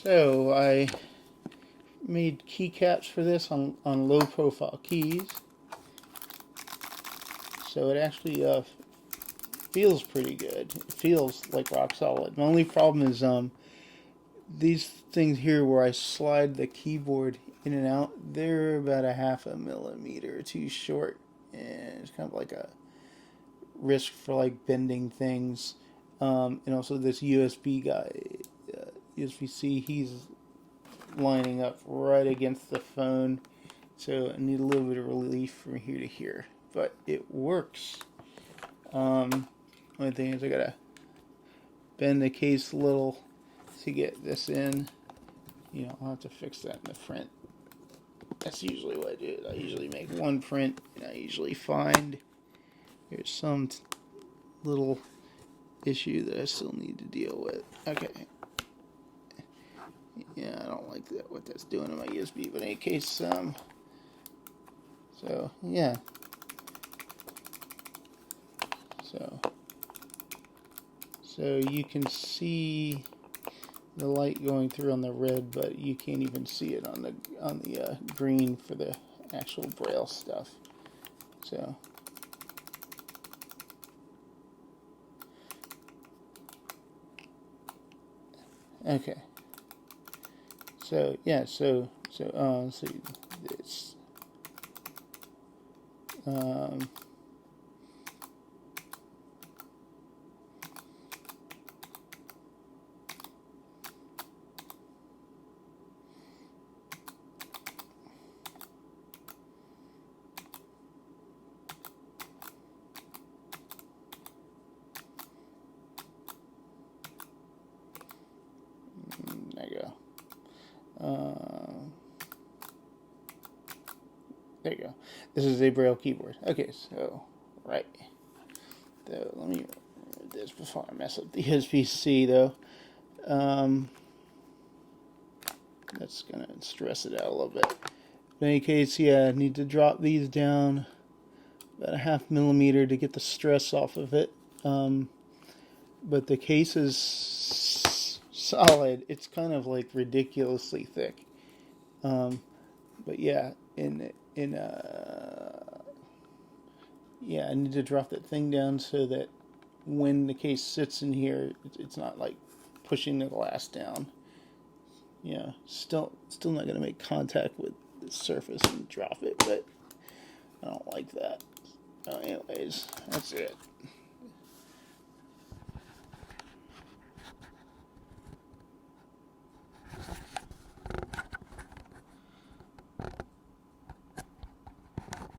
So I made keycaps for this on low profile keys. So it actually feels pretty good. It feels like rock solid. My only problem is these things here where I slide the keyboard in and out, they're about a half a millimeter too short, and it's kind of like a risk for like bending things. And also this USB guy, USBC, he's lining up right against the phone, so I need a little bit of relief from here to here, but it works. Only thing is I gotta bend the case a little to get this in. You know, I'll have to fix that in the print. That's usually what I do. I usually make one print, and I usually find there's some little issue that I still need to deal with. Okay. Yeah, I don't like that, what that's doing in my USB, but in any case, so yeah. So you can see the light going through on the red, but you can't even see it on the green for the actual braille stuff. So okay. So yeah. So let's see this. There you go. There you go. This is a braille keyboard. Okay, so right. So let me remove this before I mess up the USBC though. That's gonna stress it out a little bit. In any case, yeah, I need to drop these down about a half millimeter to get the stress off of it. But the case is solid. It's kind of like ridiculously thick. But yeah, yeah, I need to drop that thing down so that when the case sits in here, it's not like pushing the glass down. Yeah, still not going to make contact with the surface and drop it, but I don't like that. Anyways, that's it.